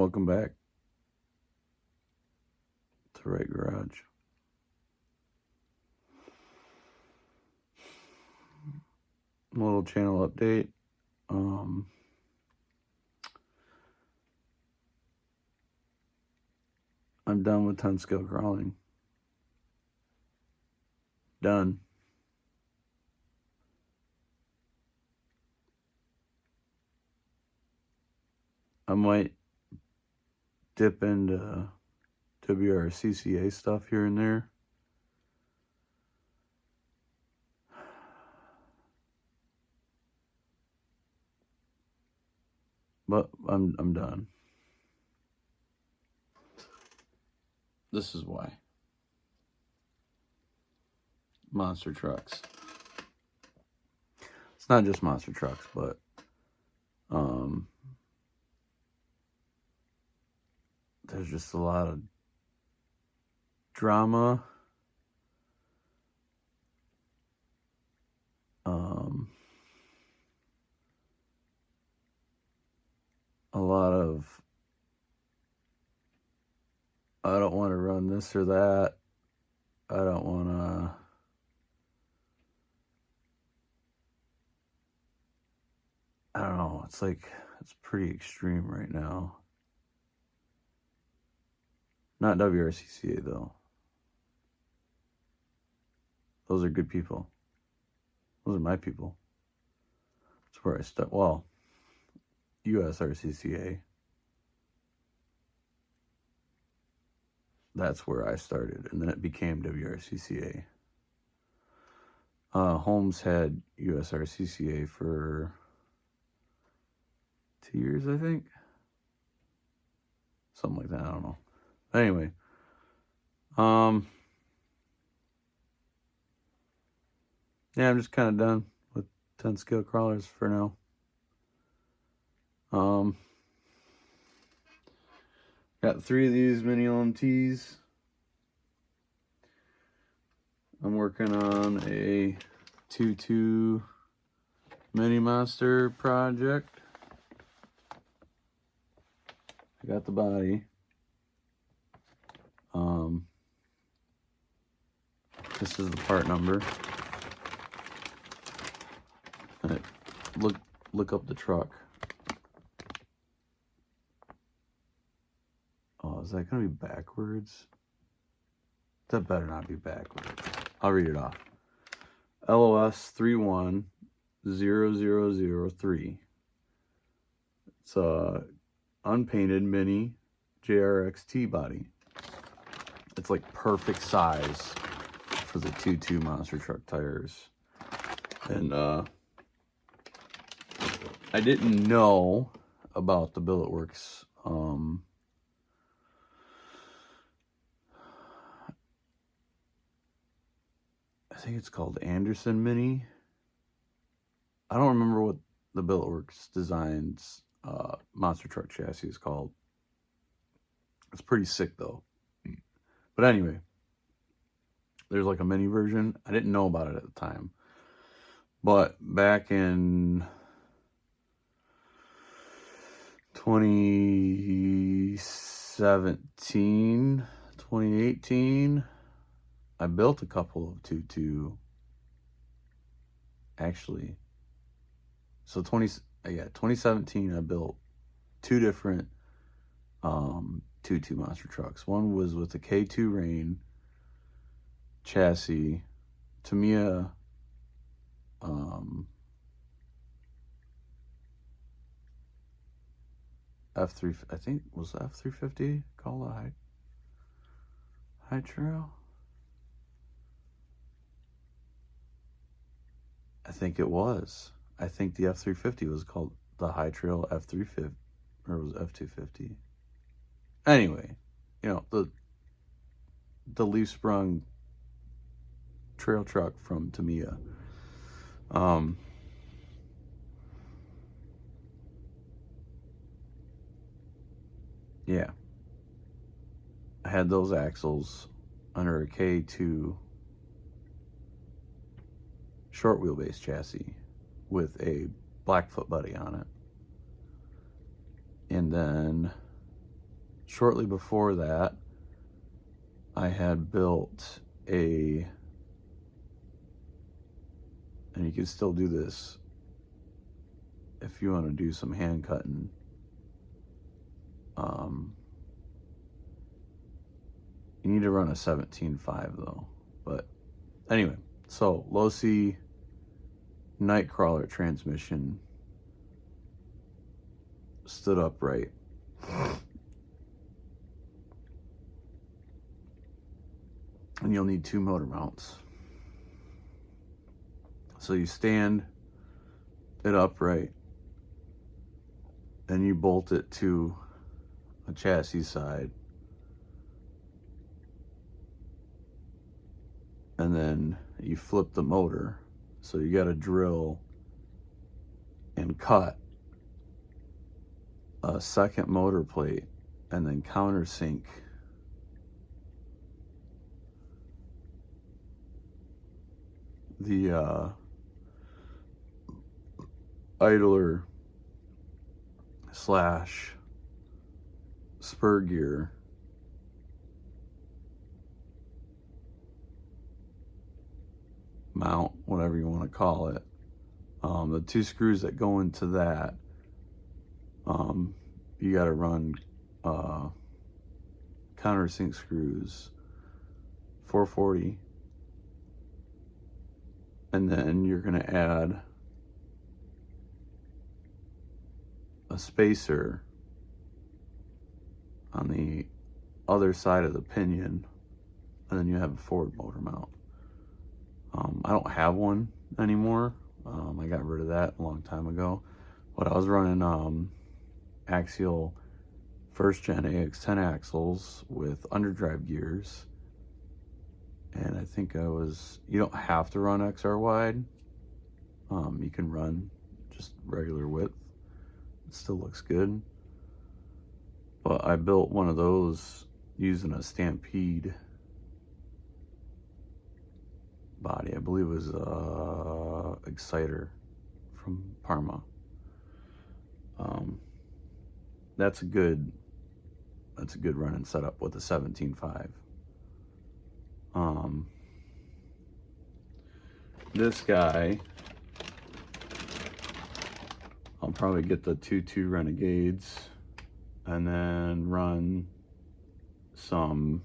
Welcome back to Right Garage. A little channel update. I'm done with 10 scale crawling. Done. I might dip into WRCCA stuff here and there. But I'm done. This is why. Monster trucks. It's not just monster trucks, but there's just a lot of drama. A lot of I don't want to run this or that. I don't want to. I don't know. It's like, it's pretty extreme right now. Not WRCCA, though. Those are good people. Those are my people. That's where I start. Well, USRCCA. That's where I started, and then it became WRCCA. Holmes had USRCCA for 2 years, I think. Something like that, I don't know. Anyway, yeah, I'm just kind of done with 10 scale crawlers for now. Got 3 of these mini LMTs. I'm working on a 2.2 mini monster project. I got the body. This is the part number. Look up the truck. Oh, is that gonna be backwards? That better not be backwards. I'll read it off. LOS 310003. It's a unpainted mini JRXT body. It's like perfect size for the 2.2 monster truck tires. And I didn't know about the Billetworks I think it's called Anderson Mini. I don't remember what the Billetworks Designs monster truck chassis is called. It's pretty sick though. But anyway, there's like a mini version. I didn't know about it at the time. But back in 2017, 2018, I built a couple of 2.2. Actually, so 2017, I built 2 different 2.2 monster trucks. One was with the K2 Rain chassis, Tamiya F3, I think, was F350 called a high trail? I think it was. I think the F350 was called the High Trail F350, or it was F250. Anyway, you know, the leaf sprung trail truck from Tamiya. Yeah, I had those axles under a K2 short wheelbase chassis with a Blackfoot buddy on it. And then shortly before that, I had built and you can still do this if you want to do some hand cutting. You need to run a 17.5 though. But anyway, so Losi Nightcrawler transmission, stood upright. And you'll need 2 motor mounts. So you stand it upright and you bolt it to a chassis side. And then you flip the motor. So you got to drill and cut a second motor plate and then countersink the idler slash spur gear mount, whatever you want to call it. The 2 screws that go into that, you got to run countersink screws 440, and then you're going to add a spacer on the other side of the pinion, and then you have a forward motor mount. I don't have one anymore. I got rid of that a long time ago, but I was running axial 1st gen AX10 axles with underdrive gears, and I think you don't have to run XR wide. You can run just regular width. It still looks good. But I built one of those using a Stampede body. I believe it was Exciter from Parma. That's a good running setup with a 17.5. This guy, I'll probably get the 2.2 Renegades and then run some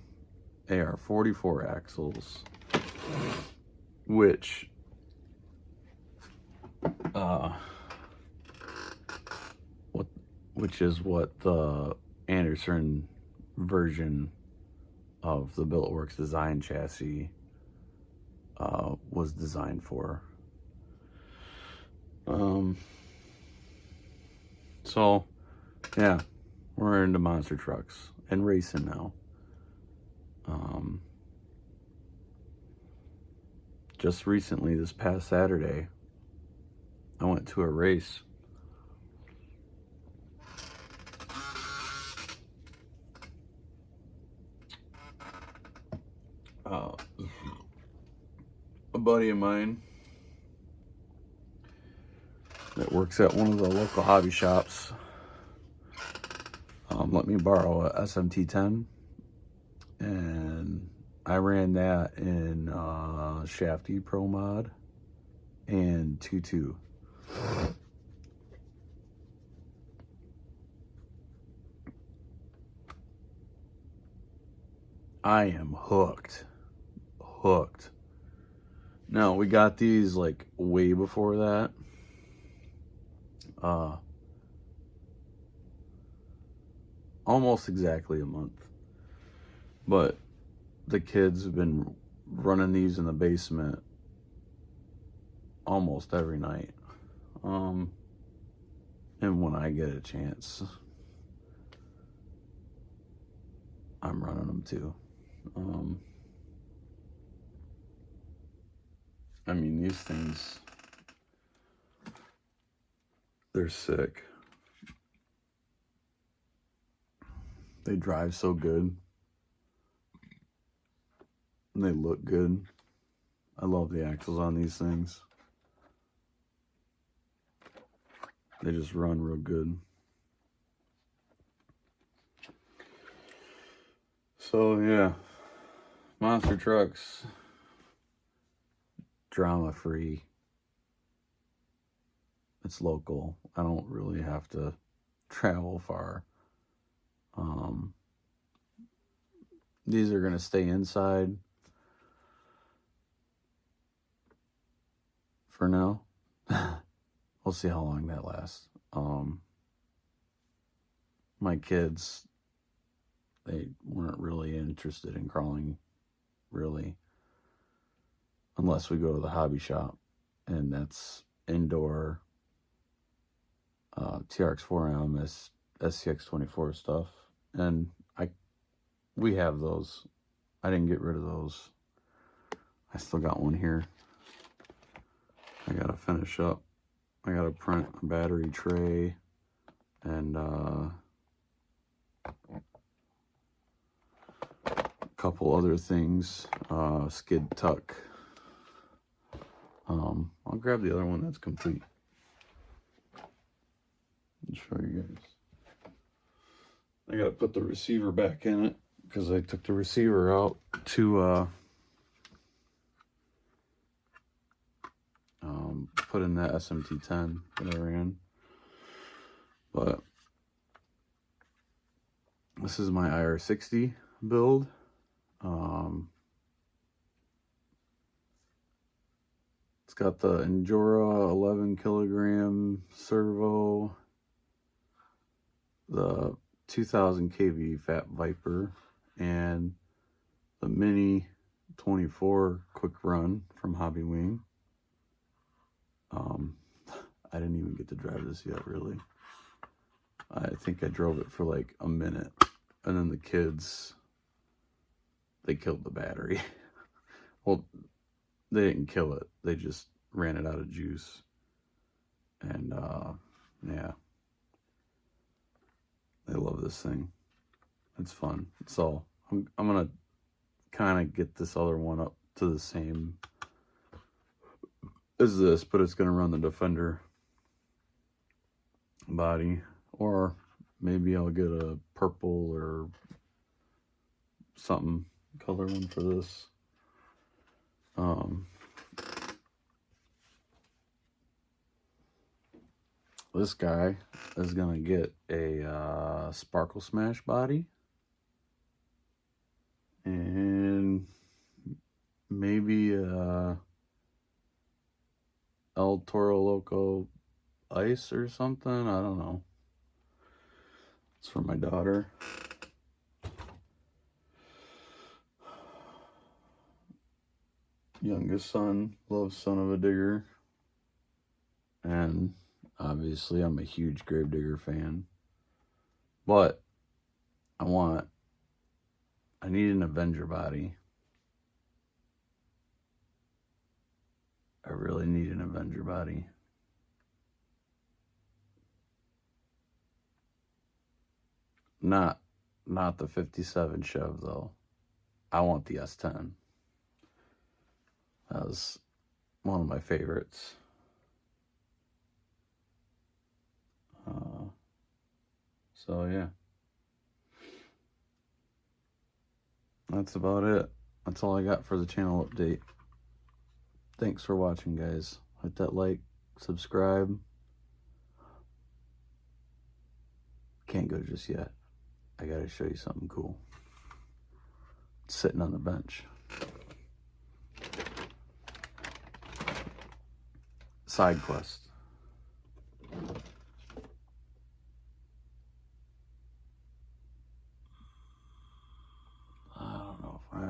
AR44 axles, which is what the Anderson version of the Billetworks design chassis was designed for. So yeah, we're into monster trucks and racing now. Just recently, this past Saturday, I went to a race. A buddy of mine that works at one of the local hobby shops let me borrow a SMT10, and I ran that in Shafty Pro Mod and 2.2. I am hooked. Now, we got these like way before that. Almost exactly a month. But the kids have been running these in the basement almost every night. And when I get a chance, I'm running them too. I mean, these things, they're sick. They drive so good. And they look good. I love the axles on these things. They just run real good. So yeah, monster trucks, drama free. It's local. I don't really have to travel far. These are gonna stay inside for now. We'll see how long that lasts. My kids, they weren't really interested in crawling, really, unless we go to the hobby shop, and that's indoor TRX4M, SCX24 stuff, and we have those. I didn't get rid of those. I still got one here. I gotta finish up. I gotta print a battery tray and a couple other things. Skid tuck. I'll grab the other one that's complete and show you guys. I gotta put the receiver back in it because I took the receiver out to put in that SMT10 that I ran. But this is my IR60 build. It's got the Endura 11 kilogram servo, the 2000 kV Fat Viper, and the Mini 24 quick run from Hobby Wing. I didn't even get to drive this yet, really. I think I drove it for like a minute, and then the kids, they killed the battery. Well, they didn't kill it, they just ran it out of juice. And yeah, they love this thing. It's fun. So I'm gonna kind of get this other one up to the same as this, but it's gonna run the Defender body, or maybe I'll get a purple or something color one for this. This guy is gonna get a Sparkle Smash body, and maybe a El Toro Loco Ice or something. I don't know. It's for my daughter. Youngest son loves Son of a Digger, and obviously I'm a huge Gravedigger fan, but I need an Avenger body. I really need an Avenger body. Not the 57 Chev though. I want the S10. That was one of my favorites. So yeah, that's about it. That's all I got for the channel update. Thanks for watching, guys. Hit that like, subscribe. Can't go just yet. I gotta show you something cool. It's sitting on the bench. Side quest. I don't know if I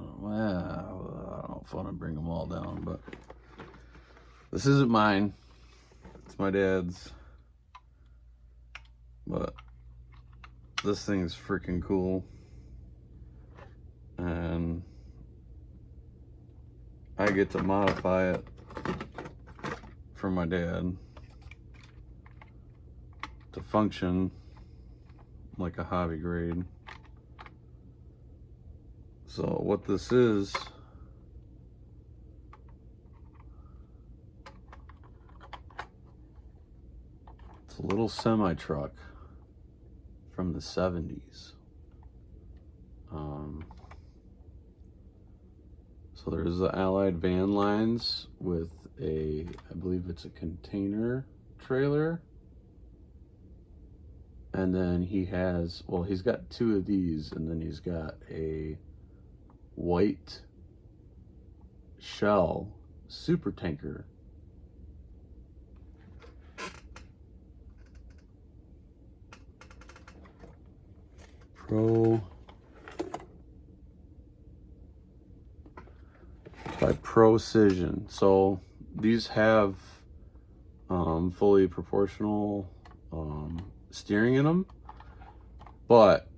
don't know if I want to bring them all down, but this isn't mine. It's my dad's. But this thing's freaking cool. And I get to modify it for my dad to function like a hobby grade. So what this is It's a little semi-truck from the 70s. So there's the Allied van lines with I believe it's a container trailer. And then he's got two of these, and then he's got a white shell super tanker. By Procision. So these have fully proportional steering in them, but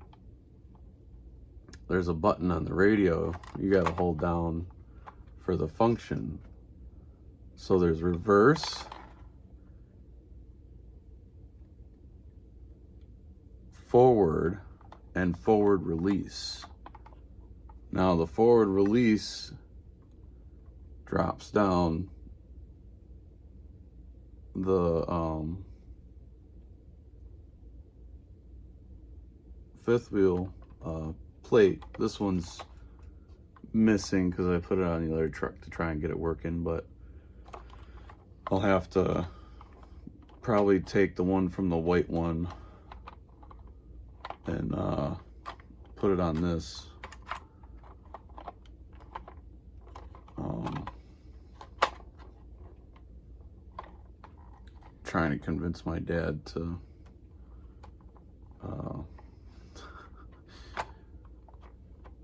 there's a button on the radio you got to hold down for the function. So there's reverse, forward, and forward release. Now the forward release drops down the fifth wheel plate. This one's missing because I put it on the other truck to try and get it working, but I'll have to probably take the one from the white one and put it on this. Trying to convince my dad to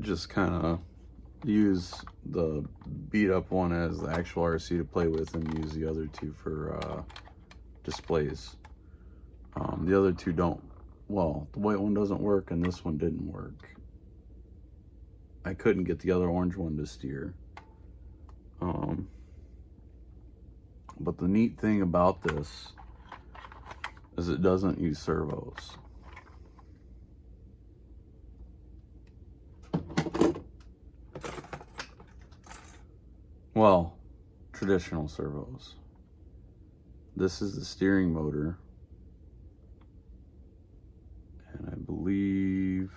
just kind of use the beat up one as the actual RC to play with and use the other two for displays. The other two don't, well, the white one doesn't work and this one didn't work. I couldn't get the other orange one to steer. But the neat thing about this is it doesn't use servos. Well, traditional servos. This is the steering motor. And I believe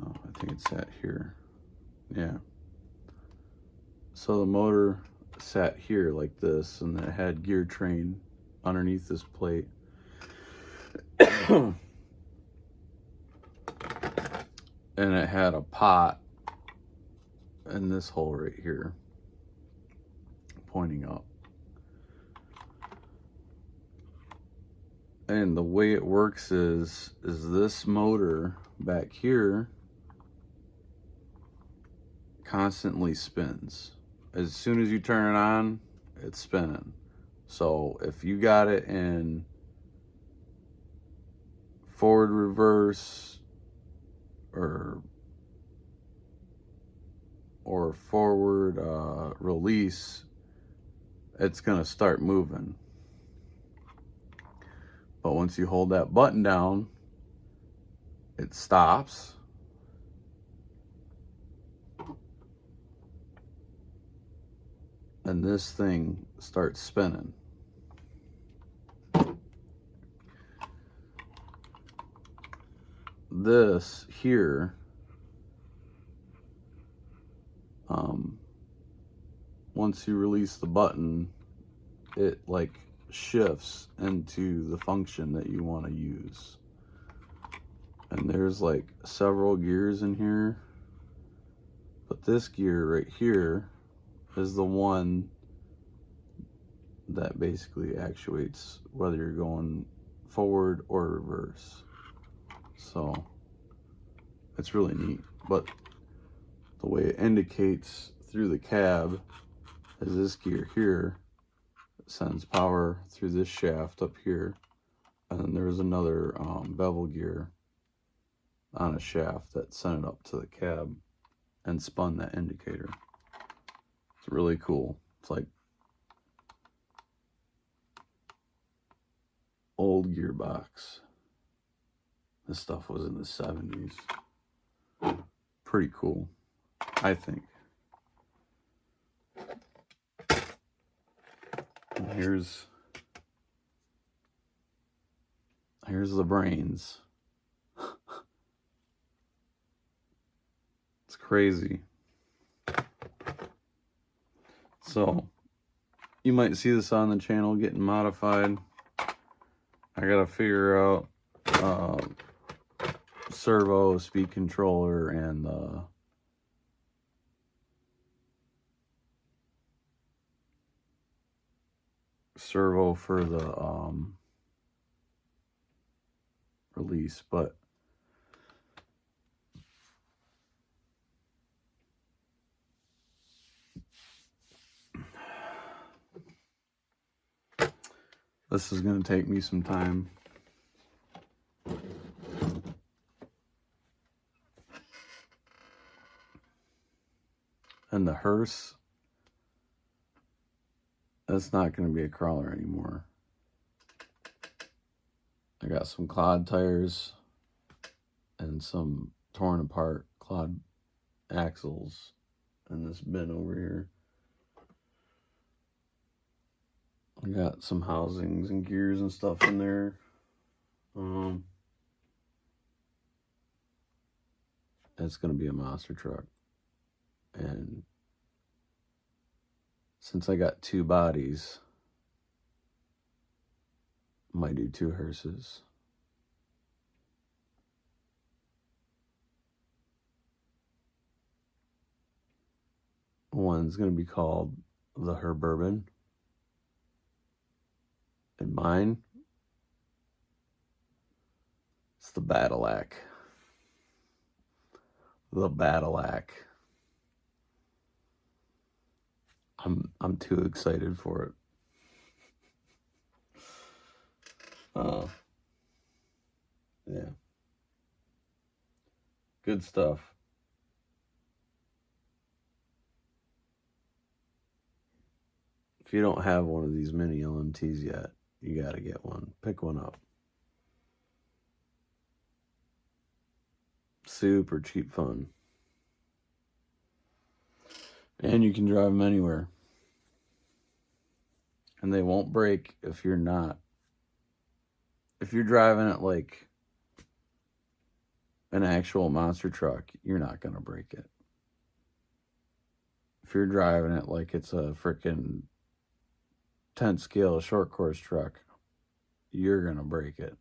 I think it's sat here. Yeah. So the motor sat here like this, and it had gear train underneath this plate. And it had a pot in this hole right here, pointing up. And the way it works is this motor back here constantly spins. As soon as you turn it on, it's spinning. So if you got it in forward, reverse, or forward release, it's gonna start moving. But once you hold that button down, it stops. And this thing starts spinning. This here, once you release the button, it like shifts into the function that you want to use. And there's like several gears in here, but this gear right here is the one that basically actuates whether you're going forward or reverse. So it's really neat. But the way it indicates through the cab is this gear here. It sends power through this shaft up here, and then there's another bevel gear on a shaft that sent it up to the cab and spun that indicator. It's really cool. It's like old gearbox. This stuff was in the 70s. Pretty cool, I think. here's the brains. It's crazy. So you might see this on the channel getting modified. I gotta figure out servo, speed controller, and the servo for the release, but this is going to take me some time. And the hearse, that's not going to be a crawler anymore. I got some Clod tires and some torn apart Clod axles in this bin over here. I got some housings and gears and stuff in there. It's going to be a monster truck. And since I got two bodies, I might do two hearses. One's going to be called the Herb-Bourbon. And mine, it's the Badillac. The Badillac. I'm too excited for it. Yeah. Good stuff. If you don't have one of these mini LMTs yet, you got to get one. Pick one up. Super cheap fun. And you can drive them anywhere. And they won't break if you're not. If you're driving it like an actual monster truck, you're not going to break it. If you're driving it like it's a freaking 10 scale short course truck, you're going to break it.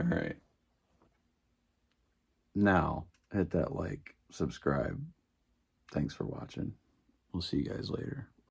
All right. Now, hit that like, subscribe. Thanks for watching. We'll see you guys later.